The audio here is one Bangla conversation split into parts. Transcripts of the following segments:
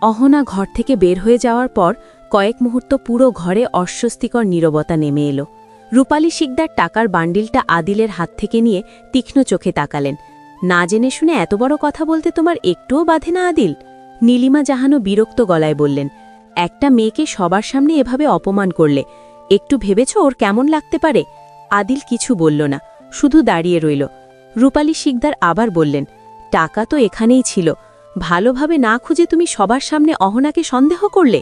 অহনা ঘর থেকে বের হয়ে যাওয়ার পর কয়েক মুহূর্ত পুরো ঘরে অস্বস্তিকর নীরবতা নেমে এলো। রূপালী শিকদার টাকার বান্ডিলটা আদিলের হাত থেকে নিয়ে তীক্ষ্ণ চোখে তাকালেন। না জেনে শুনে এত বড় কথা বলতে তোমার একটুও বাধে না আদিল? নীলিমা জাহানও বিরক্ত গলায় বললেন, একটা মেয়েকে সবার সামনে এভাবে অপমান করলে একটু ভেবেছ ওর কেমন লাগতে পারে? আদিল কিছু বলল না, শুধু দাঁড়িয়ে রইল। রূপালী শিকদার আবার বললেন, টাকা তো এখানেই ছিল, ভালোভাবে না খুঁজে তুমি সবার সামনে অহনাকে সন্দেহ করলে।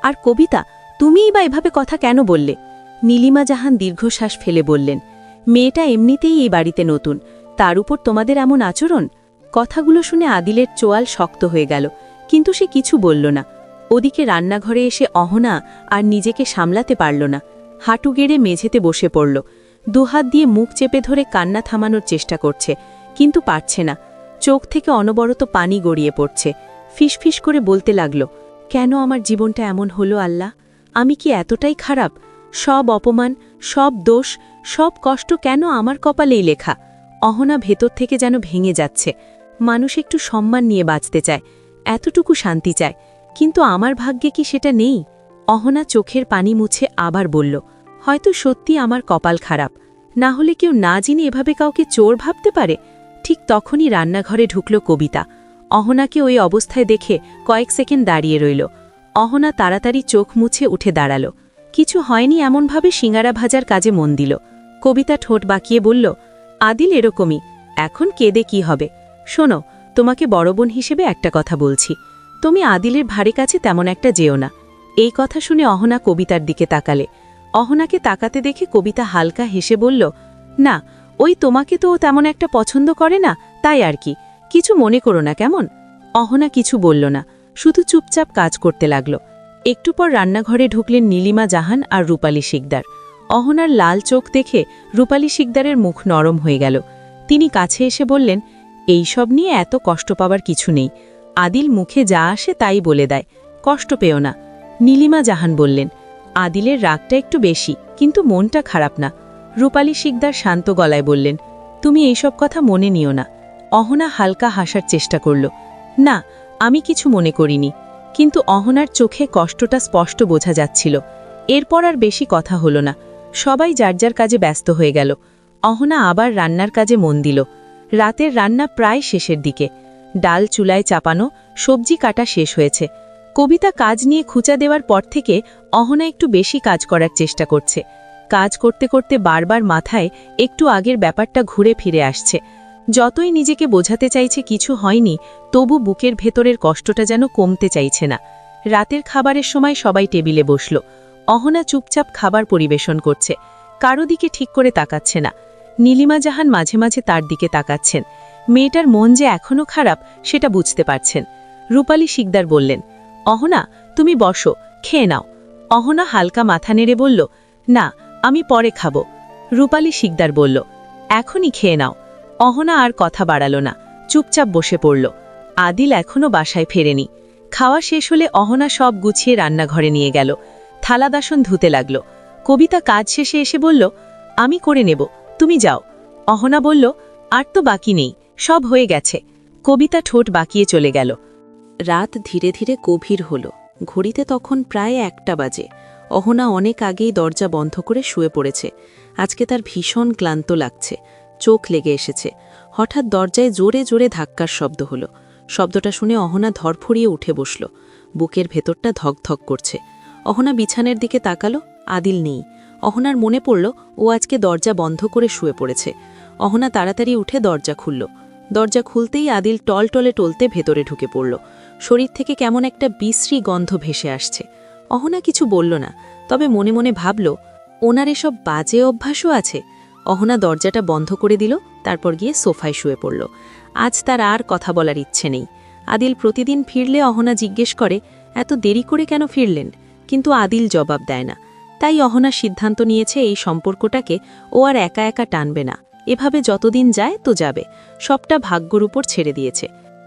আর কবিতা, তুমিই বা এভাবে কথা কেন বললে? নীলিমা জাহান দীর্ঘশ্বাস ফেলে বললেন, মেয়েটা এমনিতেই এই বাড়িতে নতুন, তার উপর তোমাদের এমন আচরণ। কথাগুলো শুনে আদিলের চোয়াল শক্ত হয়ে গেল, কিন্তু সে কিছু বলল না। ওদিকে রান্নাঘরে এসে অহনা আর নিজেকে সামলাতে পারল না, হাঁটু গেড়ে মেঝেতে বসে পড়ল। দুহাত দিয়ে মুখ চেপে ধরে কান্না থামানোর চেষ্টা করছে, কিন্তু পারছে না। চোখ থেকে অনবরত পানি গড়িয়ে পড়ছে। ফিসফিস করে বলতে লাগল, কেন আমার জীবনটা এমন হলো আল্লাহ? আমি কি এতটাই খারাপ? সব অপমান, সব দোষ, সব কষ্ট কেন আমার কপালেই লেখা? অহনা ভেতর থেকে যেন ভেঙে যাচ্ছে। মানুষ একটু সম্মান নিয়ে বাঁচতে চায়, এতটুকু শান্তি চায়, কিন্তু আমার ভাগ্যে কি সেটা নেই? অহনা চোখের পানি মুছে আবার বলল, হয়তো সত্যি আমার কপাল খারাপ, না হলে কেউ না জেনে এভাবে কাউকে চোর ভাবতে পারে। ঠিক তখনই রান্নাঘরে ঢুকল কবিতা। অহনাকে ওই অবস্থায় দেখে কয়েক সেকেন্ড দাঁড়িয়ে রইল। অহনা তাড়াতাড়ি চোখ মুছে উঠে দাঁড়াল। কিছু হয়নি এমনভাবে সিঙ্গারা ভাজার কাজে মন দিল। কবিতা ঠোঁট বাঁকিয়ে বলল, আদিল এরকমই, এখন কেঁদে কি হবে? শোনো, তোমাকে বড় বোন হিসেবে একটা কথা বলছি, তুমি আদিলের ভারে কাছে তেমন একটা যেও না। এই কথা শুনে অহনা কবিতার দিকে তাকালে। অহনাকে তাকাতে দেখে কবিতা হালকা হেসে বলল, না, ওই তোমাকে তো ও তেমন একটা পছন্দ করে না, তাই আর কি, কিছু মনে করো না কেমন? অহনা কিছু বলল না, শুধু চুপচাপ কাজ করতে লাগল। একটু পর রান্নাঘরে ঢুকলেন নীলিমা জাহান আর রূপালী শিকদার। অহনার লাল চোখ দেখে রূপালী শিকদারের মুখ নরম হয়ে গেল। তিনি কাছে এসে বললেন, এই সব নিয়ে এত কষ্ট পাবার কিছু নেই, আদিল মুখে যা আসে তাই বলে দেয়, কষ্ট পেও না। নীলিমা জাহান বললেন, আদিলের রাগটা একটু বেশি, কিন্তু মনটা খারাপ না। রূপালী শিকদার শান্ত গলায় বললেন, তুমি এইসব কথা মনে নিও না। অহনা হালকা হাসার চেষ্টা করল, না, আমি কিছু মনে করিনি। কিন্তু অহনার চোখে কষ্টটা স্পষ্ট বোঝা যাচ্ছিল। এরপর আর বেশি কথা হলো না, সবাই যার যার কাজে ব্যস্ত হয়ে গেল। অহনা আবার রান্নার কাজে মন দিল। রাতের রান্না প্রায় শেষের দিকে। ডাল চুলায় চাপানো, সবজি কাটা শেষ হয়েছে। কবিতা কাজ নিয়ে খুঁচা দেওয়ার পর থেকে অহনা একটু বেশি কাজ করার চেষ্টা করছে। কাজ করতে করতে বারবার মাথায় একটু আগের ব্যাপারটা ঘুরে ফিরে আসছে। যতই নিজেকে বোঝাতে চাইছে কিছু হয়নি, তবু বুকের ভেতরের কষ্টটা যেন কমতে চাইছে না। রাতের খাবারের সময় সবাই টেবিলে বসল। অহনা চুপচাপ খাবার পরিবেশন করছে, কারো দিকে ঠিক করে তাকাচ্ছে না। নীলিমা জাহান মাঝে মাঝে তার দিকে তাকাচ্ছেন। মেয়েটার মন যে এখনও খারাপ সেটা বুঝতে পারছেন। রূপালী শিকদার বললেন, অহনা, তুমি বসো, খেয়ে নাও। অহনা হালকা মাথা নেড়ে বলল, না, আমি পরে খাব। রূপালী শিকদার বলল, এখনই খেয়ে নাও। অহনা আর কথা বাড়াল না, চুপচাপ বসে পড়ল। আদিল এখনও বাসায় ফেরেনি। খাওয়া শেষ হলে অহনা সব গুছিয়ে রান্নাঘরে নিয়ে গেল। থালা বাসন ধুতে লাগল। কবিতা কাজ শেষে এসে বলল, আমি করে নেব, তুমি যাও। অহনা বলল, আর তো বাকি নেই, সব হয়ে গেছে। কবিতা ঠোঁট বাঁকিয়ে চলে গেল। রাত ধীরে ধীরে গভীর হল। ঘড়িতে তখন প্রায় 1টা বাজে। অহনা অনেক আগেই দরজা বন্ধ করে শুয়ে পড়েছে। আজকে তার ভীষণ ক্লান্ত লাগছে, চোখ লেগে এসেছে। হঠাৎ দরজায় জোরে জোরে ধাক্কার শব্দ হলো। শব্দটা শুনে অহনা ধরফড়িয়ে উঠে বসল। বুকের ভেতরটা ধকধক করছে। অহনা বিছানের দিকে তাকালো, আদিল নেই। অহনার মনে পড়ল ও আজকে দরজা বন্ধ করে শুয়ে পড়েছে। অহনা তাড়াতাড়ি উঠে দরজা খুলল। দরজা খুলতেই আদিল টলটলে টলতে ভেতরে ঢুকে পড়ল। শরীর থেকে কেমন একটা বিশ্রী গন্ধ ভেসে আসছে। অহনা কিছু বলল না, তবে মনে মনে ভাবল, ওনার এসব বাজে অভ্যাসও আছে। অহনা দরজাটা বন্ধ করে দিল, তারপর গিয়ে সোফায় শুয়ে পড়ল। আজ তার আর কথা বলার ইচ্ছে নেই। আদিল প্রতিদিন ফিরলে অহনা জিজ্ঞেস করে, এত দেরি করে কেন ফিরলেন? কিন্তু আদিল জবাব দেয় না। তাই অহনা সিদ্ধান্ত নিয়েছে এই সম্পর্কটাকে ও আর একা একা টানবে না। এভাবে যতদিন যায় তো যাবে, সবটা ভাগ্যর উপর ছেড়ে দিয়েছে।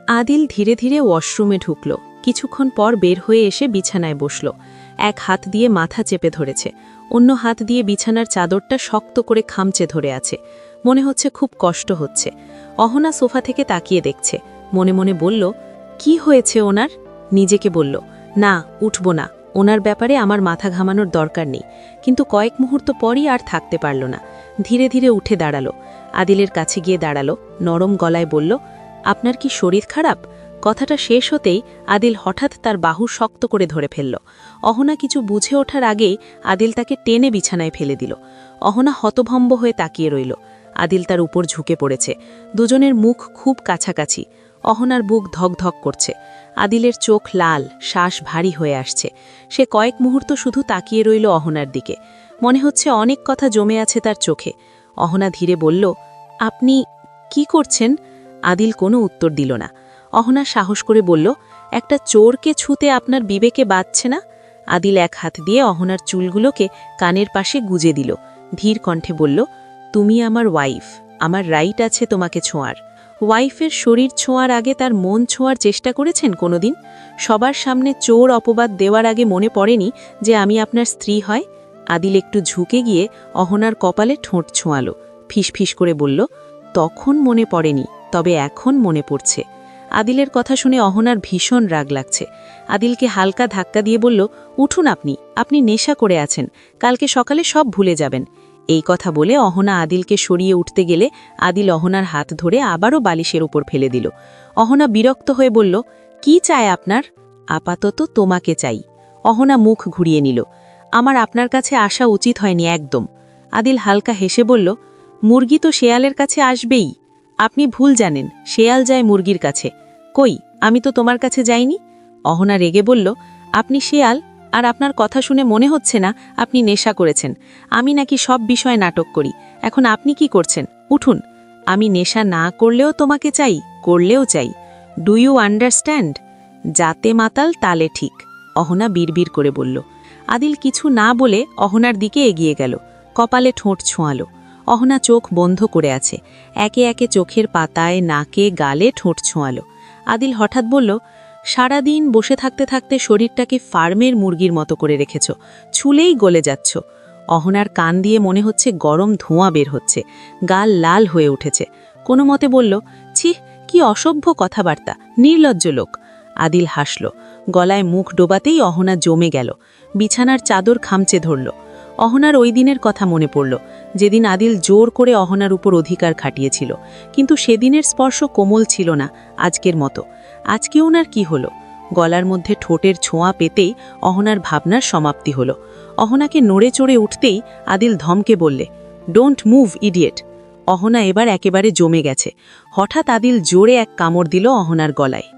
আদিল ধীরে ধীরে ওয়াশরুমে ঢুকল। কিছুক্ষণ পর বের হয়ে এসে বিছানায় বসল। এক হাত দিয়ে মাথা চেপে ধরেছে, অন্য হাত দিয়ে বিছানার চাদরটা শক্ত করে খামচে ধরে আছে। মনে হচ্ছে খুব কষ্ট হচ্ছে। অহনা সোফা থেকে তাকিয়ে দেখছে, মনে মনে বলল, কি হয়েছে ওনার? নিজেকে বলল, না, উঠব না, ওনার ব্যাপারে আমার মাথা ঘামানোর দরকার নেই। কিন্তু কয়েক মুহূর্ত পরই আর থাকতে পারল না। ধীরে ধীরে উঠে দাঁড়ালো। আদিলের কাছে গিয়ে দাঁড়ালো, নরম গলায় বলল, আপনার কি শরীর খারাপ? কথাটা শেষ হতেই আদিল হঠাৎ তার বাহু শক্ত করে ধরে ফেলল। অহনা কিছু বুঝে ওঠার আগেই আদিল তাকে টেনে বিছানায় ফেলে দিল। অহনা হতভম্ব হয়ে তাকিয়ে রইল। আদিল তার উপর ঝুঁকে পড়েছে। দুজনের মুখ খুব কাছাকাছি। অহনার বুক ধকধক করছে। আদিলের চোখ লাল, শ্বাস ভারী হয়ে আসছে। সে কয়েক মুহূর্ত শুধু তাকিয়ে রইল অহনার দিকে। মনে হচ্ছে অনেক কথা জমে আছে তার চোখে। অহনা ধীরে বলল, আপনি কি করছেন? আদিল কোনো উত্তর দিল না। অহনা সাহস করে বলল, একটা চোরকে ছুঁতে আপনার বিবেকে বাজছে না? আদিল এক হাত দিয়ে অহনার চুলগুলোকে কানের পাশে গুজে দিল। ধীর কণ্ঠে বলল, তুমি আমার ওয়াইফ, আমার রাইট আছে তোমাকে ছোঁয়ার। ওয়াইফের শরীর ছোঁয়ার আগে তার মন ছোঁয়ার চেষ্টা করেছেন কোনোদিন? সবার সামনে চোর অপবাদ দেওয়ার আগে মনে পড়েনি যে আমি আপনার স্ত্রী হয়? আদিল একটু ঝুঁকে গিয়ে অহনার কপালে ঠোঁট ছোঁয়ালো। ফিসফিস করে বলল, তখন মনে পড়েনি, তবে এখন মনে পড়ছে। আদিলের কথা শুনে অহনার ভীষণ রাগ লাগছে। আদিলকে হালকা ধাক্কা দিয়ে বলল, উঠুন, আপনি নেশা করে আছেন, কালকে সকালে সব ভুলে যাবেন। এই কথা বলে অহনা আদিলকে সরিয়ে উঠতে গেলে আদিল অহনার হাত ধরে আবারও বালিশের উপর ফেলে দিল। অহনা বিরক্ত হয়ে বলল, কি চায় আপনার? আপাতত তোমাকে চাই। অহনা মুখ ঘুরিয়ে নিল। আমার আপনার কাছে আসা উচিত হয়নি একদম। আদিল হালকা হেসে বলল, মুরগি তো শেয়ালের কাছে আসবেই। আপনি ভুল জানেন, শেয়াল যায় মুরগির কাছে। কই, আমি তো তোমার কাছে যাইনি। অহনা রেগে বলল, আপনি শেয়াল, আর আপনার কথা শুনে মনে হচ্ছে না আপনি নেশা করেছেন। আমি নাকি সব বিষয়ে নাটক করি, এখন আপনি কি করছেন? উঠুন। আমি নেশা না করলেও তোমাকে চাই, করলেও চাই। Do you understand? যাতে মাতাল তালে ঠিক, অহনা বিড়বিড় করে বলল। আদিল কিছু না বলে অহনার দিকে এগিয়ে গেল। কপালে ঠোঁট ছোঁয়ালো। অহনা চোখ বন্ধ করে আছে। একে একে চোখের পাতায়, নাকে, গালে ঠোঁট ছোঁয়ালো। আদিল হঠাৎ বলল, সারাদিন বসে থাকতে থাকতে শরীরটাকে ফার্মের মুরগির মতো করে রেখেছ, ছুলেই গলে যাচ্ছ। অহনার কান দিয়ে মনে হচ্ছে গরম ধোঁয়া বের হচ্ছে। গাল লাল হয়ে উঠেছে। কোনো মতে বলল, ছি, কি অসভ্য কথাবার্তা, নির্লজ্জ লোক। আদিল হাসল। গলায় মুখ ডোবাতেই অহনা জমে গেল। বিছানার চাদর খামচে ধরল। অহনার ওই দিনের কথা মনে পড়ল, যেদিন আদিল জোর করে অহনার উপর অধিকার খাটিয়েছিল। কিন্তু সেদিনের স্পর্শ কোমল ছিল না আজকের মতো। আজকে ওনার কি হলো? গলার মধ্যে ঠোঁটের ছোঁয়া পেতেই অহনার ভাবনার সমাপ্তি হলো। অহনাকে নড়ে চড়ে উঠতেই আদিল ধমকে বললে, ডোন্ট মুভ, ইডিয়েট। অহনা এবার একেবারে জমে গেছে। হঠাৎ আদিল জোরে এক কামড় দিল অহনার গলায়।